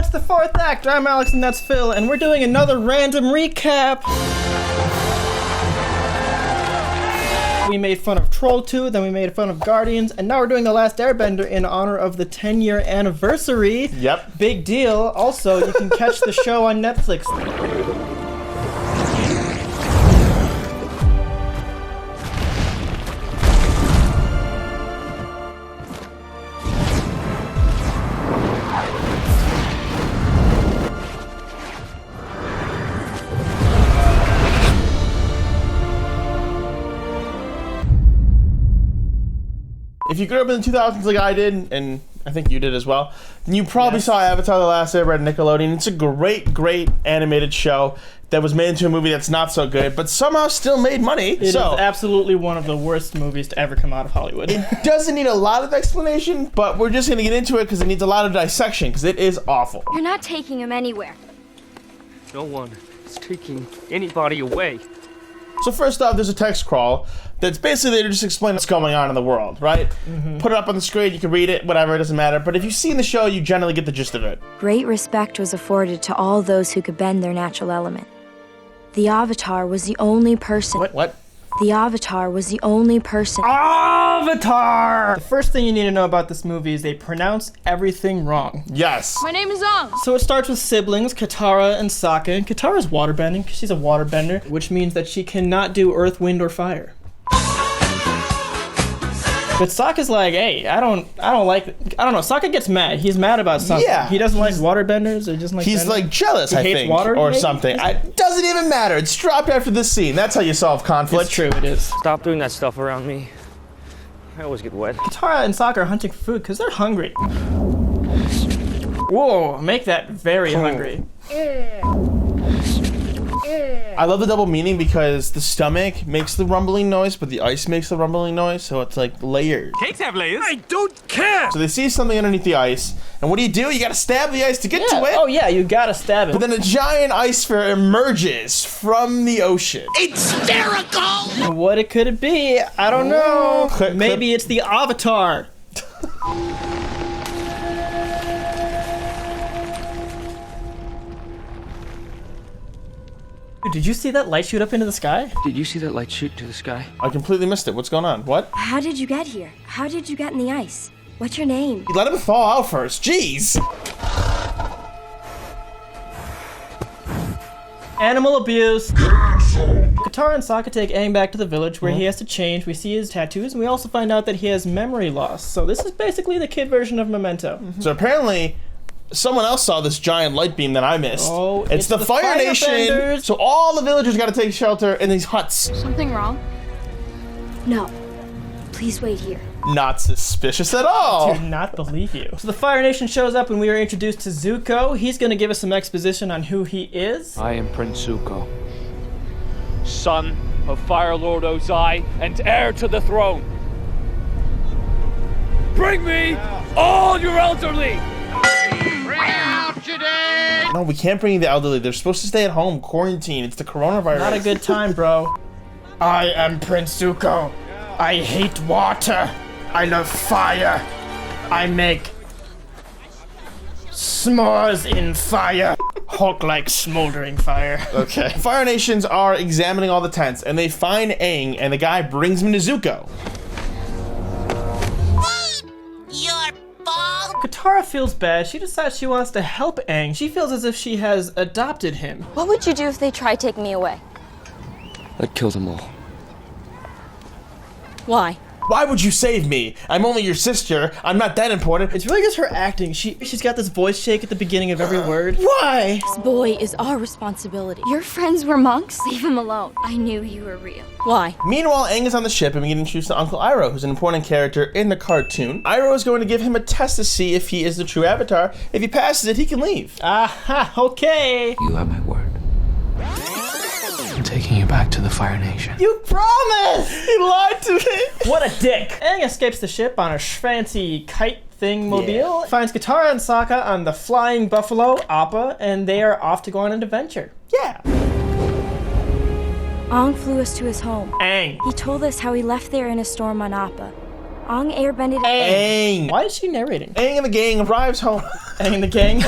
watched the fourth act. I'm Alex and that's Phil, and we're doing another random recap. We made fun of Troll 2, then we made fun of Guardians, and now we're doing The Last Airbender in honor of the 10-year anniversary. Yep. Big deal. Also, you can catch the show on Netflix. If you grew up in the 2000s like I did, and I think you did as well, then you probably saw Avatar: The Last Airbender on Nickelodeon. It's a great, great animated show that was made into a movie that's not so good, but somehow still made money. It is absolutely one of the worst movies to ever come out of Hollywood. It doesn't need a lot of explanation, but we're just going to get into it because it needs a lot of dissection, because it is awful. You're not taking him anywhere. No one is taking anybody away. So first off, there's a text crawl that's basically there to just explain what's going on in the world, right? Put it up on the screen, you can read it, whatever, it doesn't matter. But if you've seen the show, you generally get the gist of it. Great respect was afforded to all those who could bend their natural element. The Avatar was the only person... What? The Avatar was the only person... Avatar! The first thing you need to know about this movie is they pronounce everything wrong. Yes. My name is Ong. So it starts with siblings, Katara and Sokka. And Katara's waterbending because she's a waterbender, which means that she cannot do earth, wind, or fire. But Sokka's like, hey, I don't know, Sokka gets mad. He's mad about something. Yeah. He doesn't like waterbenders or just like He's bending? like jealous, I hates think, water, or maybe? something. It doesn't even matter. It's dropped after this scene. That's how you solve conflict. It's true, it is. Stop doing that stuff around me. I always get wet. Katara and Sokka are hunting for food because they're hungry. Whoa, make that very hungry. I love the double meaning because the stomach makes the rumbling noise, but the ice makes the rumbling noise, so it's like layered. Cakes have layers. I don't care. So they see something underneath the ice, and what do? You gotta stab the ice to get to it. Oh yeah, you gotta stab it. But then a giant ice sphere emerges from the ocean. And what could it be? I don't know. Maybe it's the Avatar. Dude, did you see that light shoot up into the sky? Did you see that light shoot to the sky? I completely missed it. What's going on? What? How did you get here? How did you get in the ice? What's your name? You let him fall out first. Jeez. Animal abuse. Katara and Sokka take Aang back to the village where he has to change. We see his tattoos, and we also find out that he has memory loss. So this is basically the kid version of Memento. So apparently, someone else saw this giant light beam that I missed. Oh, it's the Fire Nation. Airbenders. So all the villagers got to take shelter in these huts. Something wrong? No. Please wait here. Not suspicious at all. Do not believe you. So the Fire Nation shows up and we are introduced to Zuko. He's going to give us some exposition on who he is. I am Prince Zuko, son of Fire Lord Ozai and heir to the throne. Bring me all your elderly! No, we can't bring the elderly. They're supposed to stay at home, quarantine. It's the coronavirus. Not a good time, bro. I am Prince Zuko. I hate water. I love fire. I make s'mores in fire. Hulk like smoldering fire. Okay. Fire Nations are examining all the tents, and they find Aang, and the guy brings him to Zuko. Katara feels bad. She decides she wants to help Aang. She feels as if she has adopted him. What would you do if they tried taking me away? I'd kill them all. Why? Why would you save me? I'm only your sister. I'm not that important. It's really just her acting. She's got this voice shake at the beginning of every word. Why? This boy is our responsibility. Your friends were monks? Leave him alone. I knew you were real. Why? Meanwhile, Aang is on the ship and we get introduced to Uncle Iroh, who's an important character in the cartoon. Iroh is going to give him a test to see if he is the true Avatar. If he passes it, he can leave. Aha, okay. You have my word. I'm taking you back to the Fire Nation. You promised! He lied to me. What a dick. Aang escapes the ship on a fancy kite thing mobile, finds Katara and Sokka on the Flying Buffalo, Appa, and they are off to go on an adventure. Yeah. Ong flew us to his home. Aang. He told us how he left there in a storm on Appa. Ong airbended... Aang. Why is she narrating? Aang and the gang arrives home. Aang and the gang.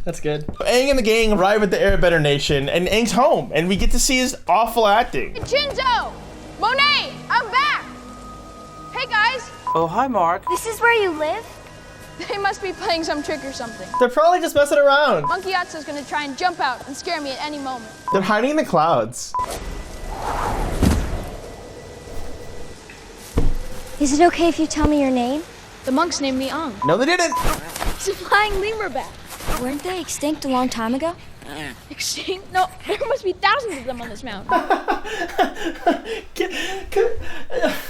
That's good. Aang and the gang arrive at the Airbender Nation, and Aang's home, and we get to see his awful acting. Shinzo! Monet! I'm back! Hey guys! Oh, hi, Mark. This is where you live? They must be playing some trick or something. They're probably just messing around. Monkey Yatsu's gonna try and jump out and scare me at any moment. They're hiding in the clouds. Is it okay if you tell me your name? The monks named me Ang. No, they didn't. It's a flying lemur bat. Weren't they extinct a long time ago? Extinct? No, there must be thousands of them on this mountain.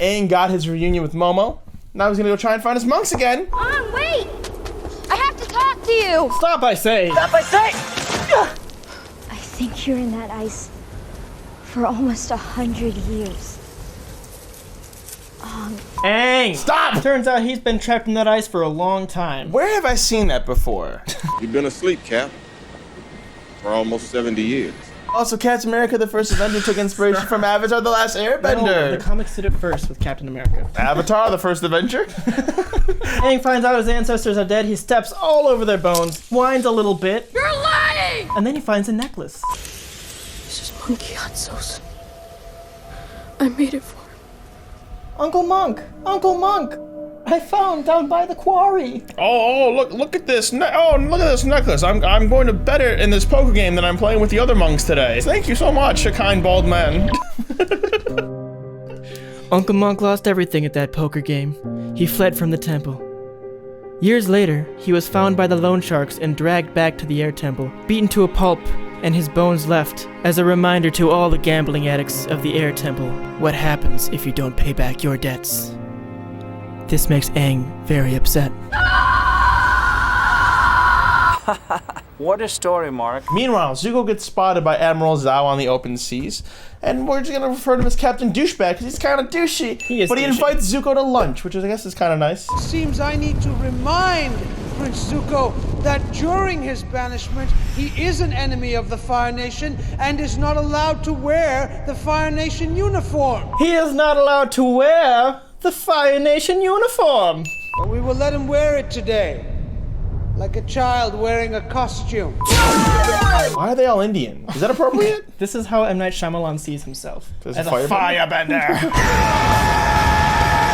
Aang got his reunion with Momo. Now he's gonna go try and find his monks again. Ah, wait! I have to talk to you! Stop, I say. I think you're in that ice for almost 100 years. Aang! Stop! Turns out he's been trapped in that ice for a long time. Where have I seen that before? You've been asleep, Cap, for almost 70 years. Also, Captain America, the First Avenger, took inspiration from Avatar, The Last Airbender. No, the comics did it first with Captain America. Avatar, The First Avenger? Aang finds out his ancestors are dead. He steps all over their bones, whines a little bit. You're lying! And then he finds a necklace. This is Monkey Yatsu's. I made it for him. Uncle Monk! Uncle Monk! I found down by the quarry. Oh, look at this. Look at this necklace. I'm going to better in this poker game than I'm playing with the other monks today. Thank you so much, a kind bald man. Uncle Monk lost everything at that poker game. He fled from the temple. Years later, he was found by the loan sharks and dragged back to the air temple, beaten to a pulp, and his bones left as a reminder to all the gambling addicts of the air temple what happens if you don't pay back your debts. This makes Aang very upset. What a story, Mark. Meanwhile, Zuko gets spotted by Admiral Zhao on the open seas, and we're just gonna refer to him as Captain Douchebag because he's kind of douchey. He is but he douchey. invites Zuko to lunch, which I guess is kind of nice. Seems I need to remind Prince Zuko that during his banishment, he is an enemy of the Fire Nation and is not allowed to wear the Fire Nation uniform. He is not allowed to wear the Fire Nation uniform. But we will let him wear it today, like a child wearing a costume. Why are they all Indian? Is that appropriate? This is how M. Night Shyamalan sees himself. As As a a firebender.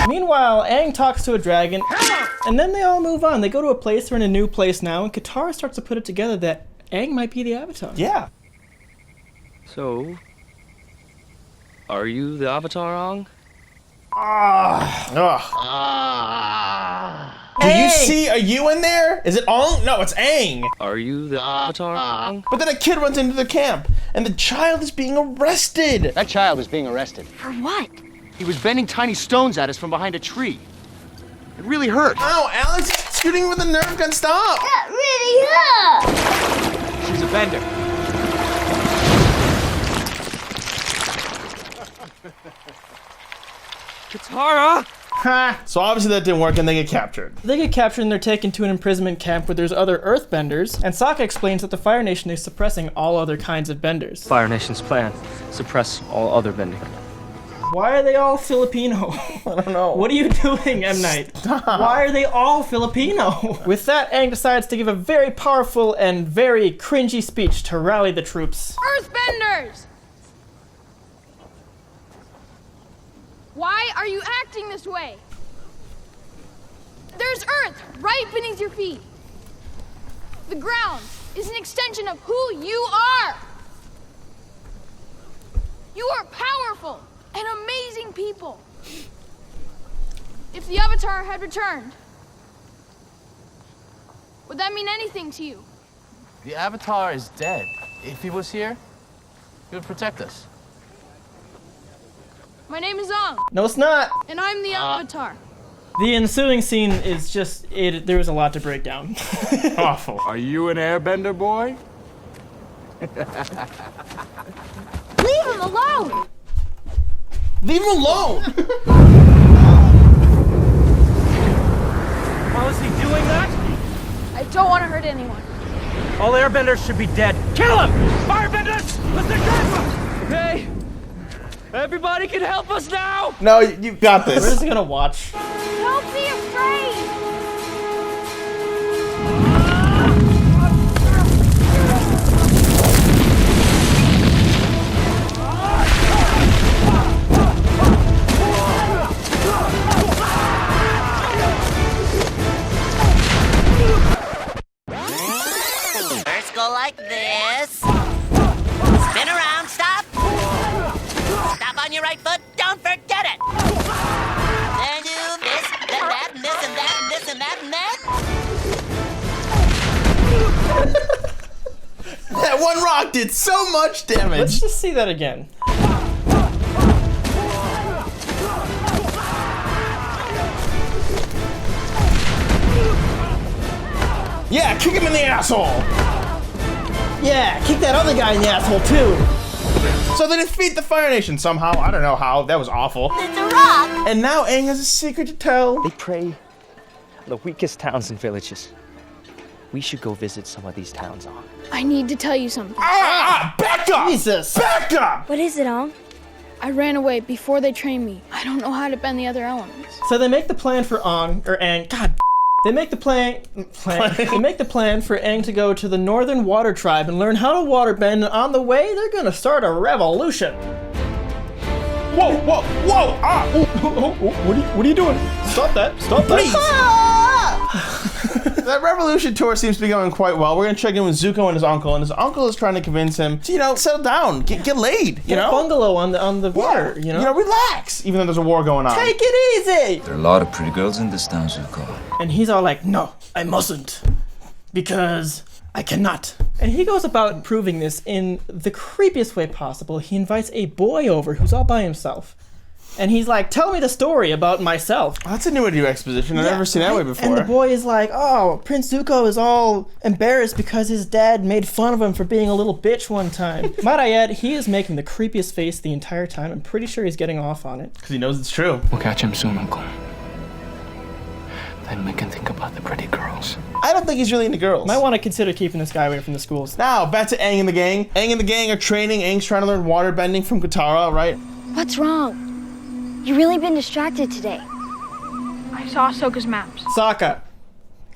Meanwhile, Aang talks to a dragon, and then they all move on. They go to a place, they're in a new place now, and Katara starts to put it together that Aang might be the Avatar. Yeah. So, are you the Avatar, Ang? Do you see a U in there? Is it Ong? No, it's Aang. Are you the Avatar, Ang? But then a kid runs into the camp, and the child is being arrested. That child is being arrested. For what? He was bending tiny stones at us from behind a tree. It really hurt. Ow, Alex is shooting with a nerve gun. Stop. That really hurt! She's a bender. Katara! Ha! So obviously that didn't work, and they get captured. They get captured and they're taken to an imprisonment camp where there's other Earthbenders, and Sokka explains that the Fire Nation is suppressing all other kinds of benders. Fire Nation's plan: suppress all other bending. Why are they all Filipino? I don't know. What are you doing, M. Night? Why are they all Filipino? With that, Aang decides to give a very powerful and very cringy speech to rally the troops. Earthbenders! Why are you acting this way? There's Earth right beneath your feet. The ground is an extension of who you are. You are powerful and amazing people. If the Avatar had returned, would that mean anything to you? The Avatar is dead. If he was here, he would protect us. My name is Ang, No, it's not. and I'm the Avatar. The ensuing scene is just, there was a lot to break down. Awful. Are you an airbender, boy? Leave him alone! Leave him alone. How is he doing that? I don't want to hurt anyone. All airbenders should be dead. Kill him! Firebenders! Let's take that! Okay. Everybody can help us now! No, you got We're this. just gonna watch. Don't be afraid! First go like this. Spin around, stop. Stop on your right foot, don't forget it. Then do this, then that, and this, and that, and this, and that, and that. That one rock did so much damage. Let's just see that again. Yeah, kick him in the asshole. Yeah, kick that other guy in the asshole too. So they defeat the Fire Nation somehow. I don't know how. That was awful. It's a rock. And now Aang has a secret to tell. They prey on the weakest towns and villages. We should go visit some of these towns, Ong. I need to tell you something. Back up! Jesus! Back up! What is it, Ong? I ran away before they trained me. I don't know how to bend the other elements. So they make the plan for Aang. They make the plan for Aang to go to the Northern Water Tribe and learn how to waterbend, and on the way, they're gonna start a revolution. Whoa, whoa, whoa! Ah! What are you doing? Stop that! Stop that! Please! That revolution tour seems to be going quite well. We're gonna check in with Zuko and his uncle is trying to convince him to, settle down, get laid, Get a bungalow on the water, relax, even though there's a war going on. Take it easy! There are a lot of pretty girls in this town, Zuko. And he's all like, no, I mustn't, because I cannot. And he goes about proving this in the creepiest way possible. He invites a boy over who's all by himself. And he's like, tell me the story about myself. Oh, that's a new way to do exposition. I've never seen that way before. And the boy is like, oh, Prince Zuko is all embarrassed because his dad made fun of him for being a little bitch one time. Might I add, he is making the creepiest face the entire time. I'm pretty sure he's getting off on it. Because he knows it's true. We'll catch him soon, Uncle. Then we can think about the pretty girls. I don't think he's really into girls. Might want to consider keeping this guy away from the schools. Now, back to Aang and the gang. Aang and the gang are training. Aang's trying to learn water bending from Katara, right? What's wrong? You really been distracted today. I saw Ahsoka's maps. Sokka.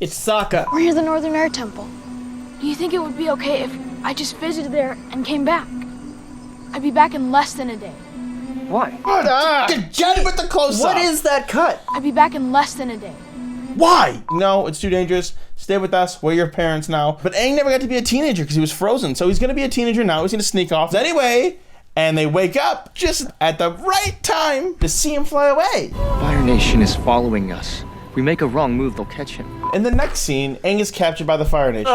It's Sokka. We're near the Northern Air Temple. Do you think it would be okay if I just visited there and came back? I'd be back in less than a day. Why? Get with the close up. What is that cut? I'd be back in less than a day. Why? No, it's too dangerous. Stay with us. We're your parents now. But Aang never got to be a teenager because he was frozen. So he's going to be a teenager now. He's going to sneak off. Anyway, and they wake up just at the right time to see him fly away. Fire Nation is following us. We make a wrong move, they'll catch him. In the next scene, Aang is captured by the Fire Nation.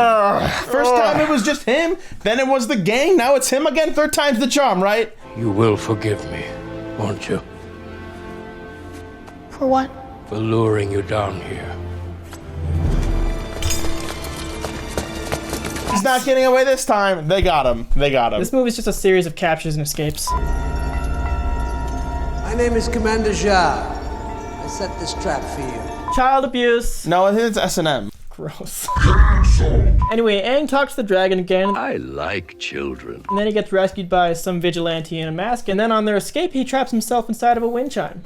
First time it was just him, then it was the gang, now it's him again. Third time's the charm, right? You will forgive me, won't you? For what? For luring you down here. He's not getting away this time. They got him. They got him. This movie's just a series of captures and escapes. My name is Commander Zha. I set this trap for you. Child abuse. No, I think it's S&M. Gross. Anyway, Aang talks to the dragon again. I like children. And then he gets rescued by some vigilante in a mask. And then on their escape, he traps himself inside of a wind chime.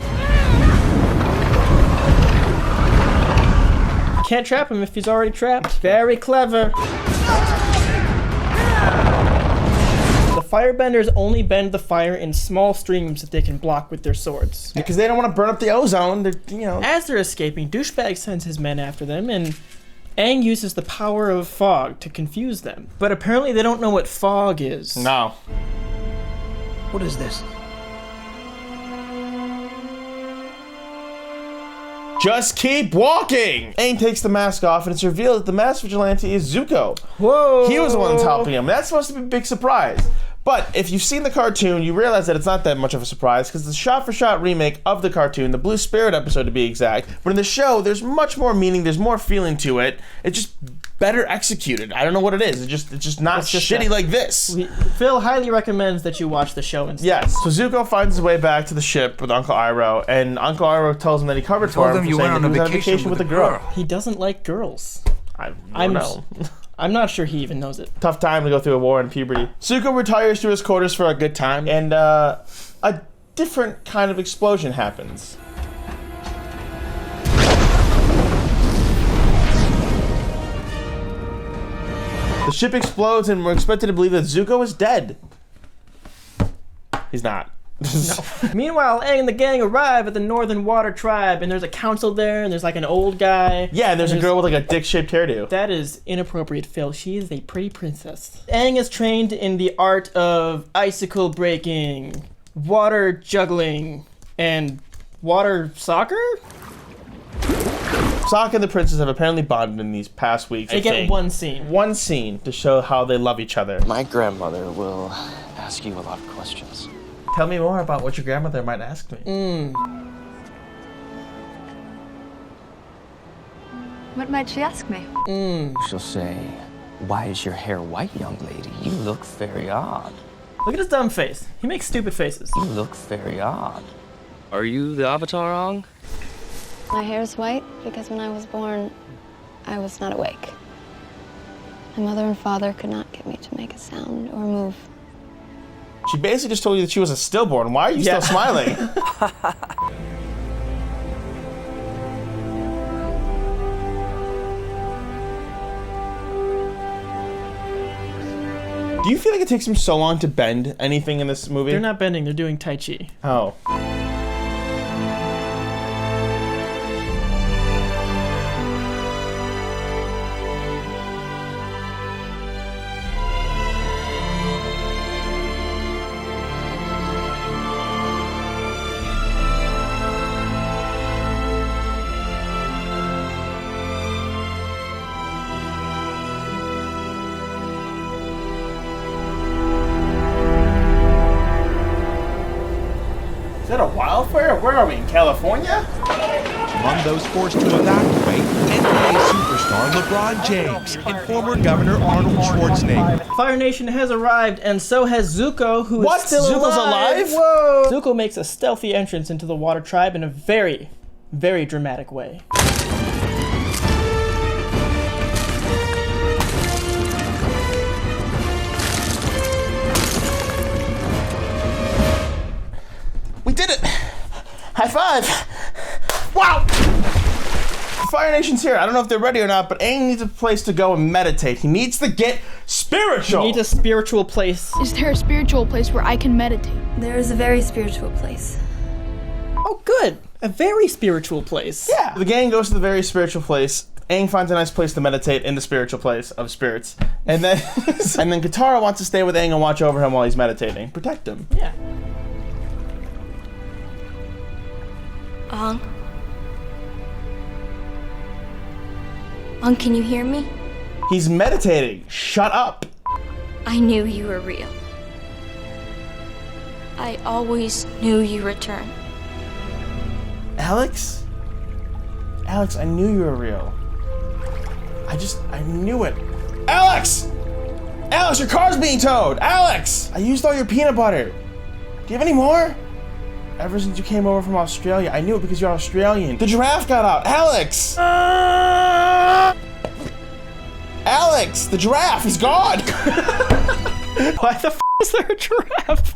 Can't trap him if he's already trapped. Very clever. The firebenders only bend the fire in small streams that they can block with their swords. Because they don't want to burn up the ozone. As they're escaping, Douchebag sends his men after them, and Aang uses the power of fog to confuse them. But apparently they don't know what fog is. No. What is this? Just keep walking! Aang takes the mask off, and it's revealed that the masked vigilante is Zuko. Whoa! He was the one that's helping him. That's supposed to be a big surprise. But if you've seen the cartoon, you realize that it's not that much of a surprise, because the shot-for-shot remake of the cartoon, the Blue Spirit episode to be exact, but in the show, there's much more meaning, there's more feeling to it. It's just better executed. I don't know what it is. It's just not shitty like this. Phil highly recommends that you watch the show instead. Yes. So Zuko finds his way back to the ship with Uncle Iroh, and Uncle Iroh tells him that he covered for him for saying that he was on vacation with a girl. He doesn't like girls. I don't know. I'm not sure he even knows it. Tough time to go through a war in puberty. Zuko retires to his quarters for a good time, and a different kind of explosion happens. The ship explodes and we're expected to believe that Zuko is dead. He's not. No. Meanwhile, Aang and the gang arrive at the Northern Water Tribe, and there's a council there, and there's like an old guy. Yeah, and there's a girl with like a dick-shaped hairdo. That is inappropriate, Phil. She is a pretty princess. Aang is trained in the art of icicle breaking, water juggling, and water soccer? Sokka and the princess have apparently bonded in these past weeks. They get one scene. One scene to show how they love each other. My grandmother will ask you a lot of questions. Tell me more about what your grandmother might ask me. What might she ask me? She'll say, "Why is your hair white, young lady? You look very odd." Look at his dumb face. He makes stupid faces. You look very odd. Are you the Avatar, Aang? My hair's white because when I was born, I was not awake. My mother and father could not get me to make a sound or move. She basically just told you that she was a stillborn. Why are you still smiling? Do you feel like it takes them so long to bend anything in this movie? They're not bending, they're doing Tai Chi. Oh. Is that a wildfire? Where are we, in California? Among those forced to evacuate, NBA superstar LeBron James and former Governor Arnold Schwarzenegger. Fire Nation has arrived, and so has Zuko, who is still Zuko's alive? Whoa! Zuko makes a stealthy entrance into the Water Tribe in a very, very dramatic way. We did it! High five! Wow! Fire Nation's here. I don't know if they're ready or not, but Aang needs a place to go and meditate. He needs to get spiritual. He needs a spiritual place. Is there a spiritual place where I can meditate? There is a very spiritual place. Oh, good. A very spiritual place. Yeah. The gang goes to the very spiritual place. Aang finds a nice place to meditate in the spiritual place of spirits. And then and then Katara wants to stay with Aang and watch over him while he's meditating. Protect him. Yeah. Aang, can you hear me? He's meditating. Shut up. I knew you were real. I always knew you'd return. Alex? Alex, I knew you were real. I knew it. Alex! Alex, your car's being towed! Alex! I used all your peanut butter. Do you have any more? Ever since you came over from Australia, I knew it because you're Australian. The giraffe got out. Alex! Alex, the giraffe, he's gone! Why the f is there a giraffe?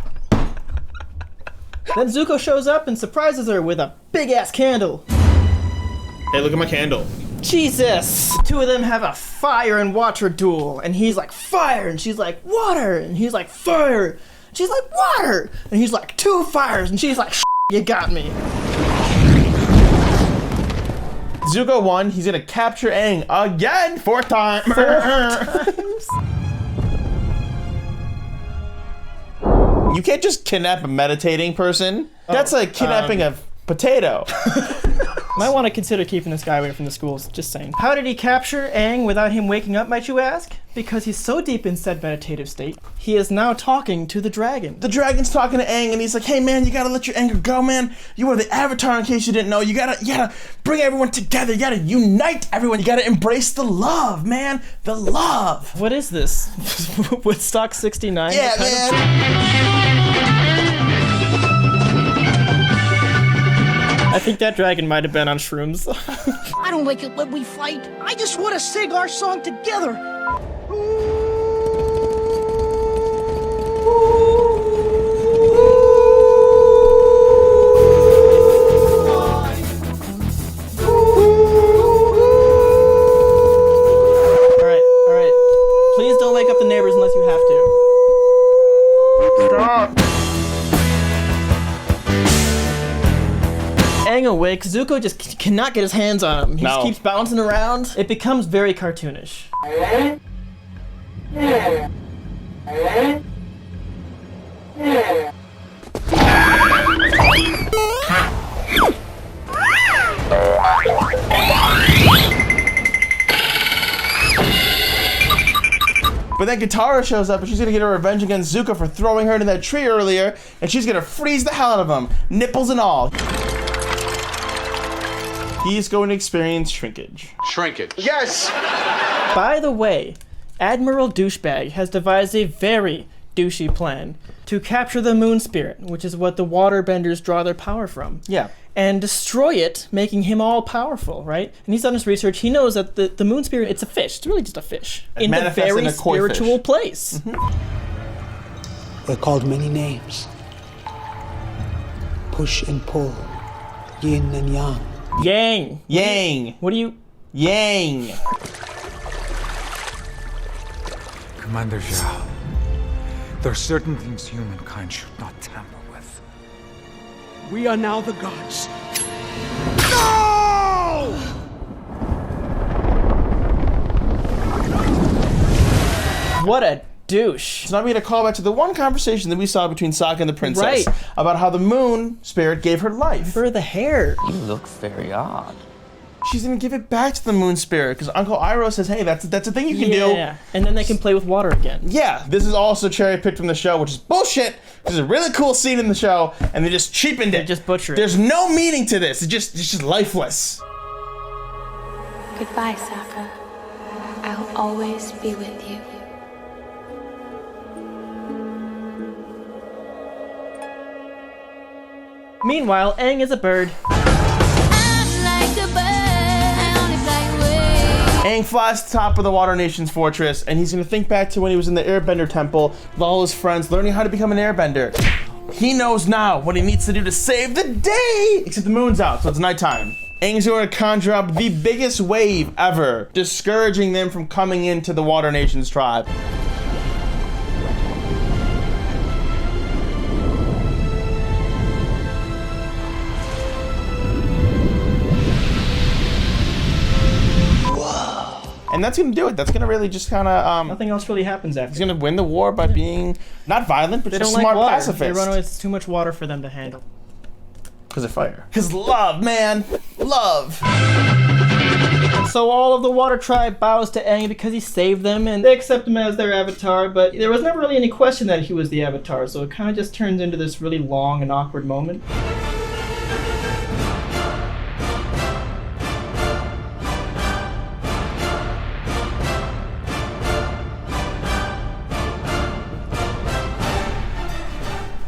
Then Zuko shows up and surprises her with a big-ass candle. Hey, look at my candle. Jesus! The two of them have a fire and water duel, and he's like, fire! And she's like, water! And he's like, fire! And she's like, water! And he's like, two fires! And she's like, you got me. Zuko won. He's gonna capture Aang again! Fourth time! You can't just kidnap a meditating person. That's like kidnapping a potato. Might want to consider keeping this guy away from the schools, just saying. How did he capture Aang without him waking up, might you ask? Because he's so deep in said meditative state, he is now talking to the dragon. The dragon's talking to Aang and he's like, hey man, you gotta let your anger go, man. You are the Avatar in case you didn't know. You gotta bring everyone together. You gotta unite everyone. You gotta embrace the love, man. The love. What is this? Woodstock 69? Yeah, man. I think that dragon might have been on shrooms. I don't like it when we fight. I just want to sing our song together. Alright. Please Aang awakes, Zuko just cannot get his hands on him. He just keeps bouncing around. It becomes very cartoonish. But then Katara shows up and she's gonna get her revenge against Zuko for throwing her into that tree earlier, and she's gonna freeze the hell out of him, nipples and all. He's going to experience shrinkage. Shrinkage. Yes! By the way, Admiral Douchebag has devised a very douchey plan to capture the moon spirit, which is what the waterbenders draw their power from. Yeah. And destroy it, making him all powerful, right? And he's done his research. He knows that the moon spirit, it's a fish. It's really just a fish. In the very spiritual place. They're called many names. Push and pull. Yin and yang. Yang. Yang. What do you... Yang. Commander Zhao, there are certain things humankind should not tamper with. We are now the gods. No! What a douche. So now we had a callback to the one conversation that we saw between Sokka and the princess about how the moon spirit gave her life. For the hair. You look very odd. She's gonna give it back to the moon spirit because Uncle Iroh says, hey, that's a thing you can do. Yeah, and then they can play with water again. Yeah, this is also cherry picked from the show, which is bullshit. There's a really cool scene in the show, and they just cheapened it. Just butcher it. There's no meaning to this. It's just lifeless. Goodbye, Sokka. I'll always be with you. Meanwhile, Aang is a bird. Aang flies to the top of the Water Nation's fortress, and he's gonna think back to when he was in the Airbender temple with all his friends learning how to become an Airbender. He knows now what he needs to do to save the day! Except the moon's out, so it's nighttime. Aang's gonna conjure up the biggest wave ever, discouraging them from coming into the Water Nation's tribe. And that's gonna do it. That's gonna really just kind of nothing else really happens after. He's gonna win the war by being not violent, but they just don't smart like water. pacifist. They run away. It's too much water for them to handle. Because of fire. Because love, man, love. And so all of the Water Tribe bows to Aang because he saved them, and they accept him as their avatar. But there was never really any question that he was the avatar, so it kind of just turns into this really long and awkward moment.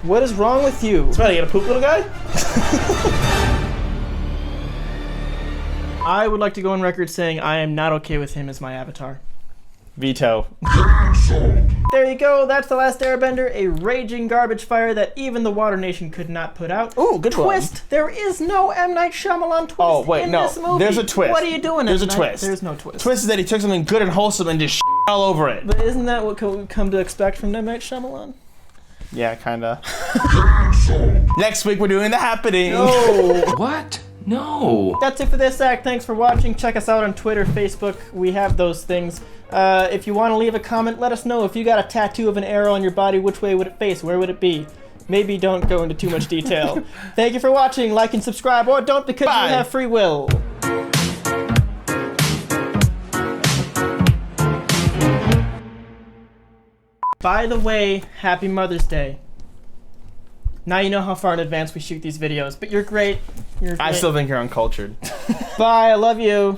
What is wrong with you? What's the matter, you got a poop, little guy? I would like to go on record saying I am not okay with him as my avatar. Veto. There you go, that's The Last Airbender, a raging garbage fire that even the Water Nation could not put out. Ooh, good twist. one. There is no M. Night Shyamalan twist in this movie. There's a twist. What are you doing? There's a M. Night? twist. There's no twist. Twist is that he took something good and wholesome and just all over it. But isn't that what we come to expect from M. Night Shyamalan? Yeah, kinda. Next week we're doing The Happening. No. What? No. That's it for this act. Thanks for watching. Check us out on Twitter, Facebook. We have those things. If you want to leave a comment, let us know. If you got a tattoo of an arrow on your body, which way would it face? Where would it be? Maybe don't go into too much detail. Thank you for watching. Like and subscribe, or don't because you have free will. By the way, happy Mother's Day. Now you know how far in advance we shoot these videos, but you're great. You're great. I still think you're uncultured. Bye, I love you.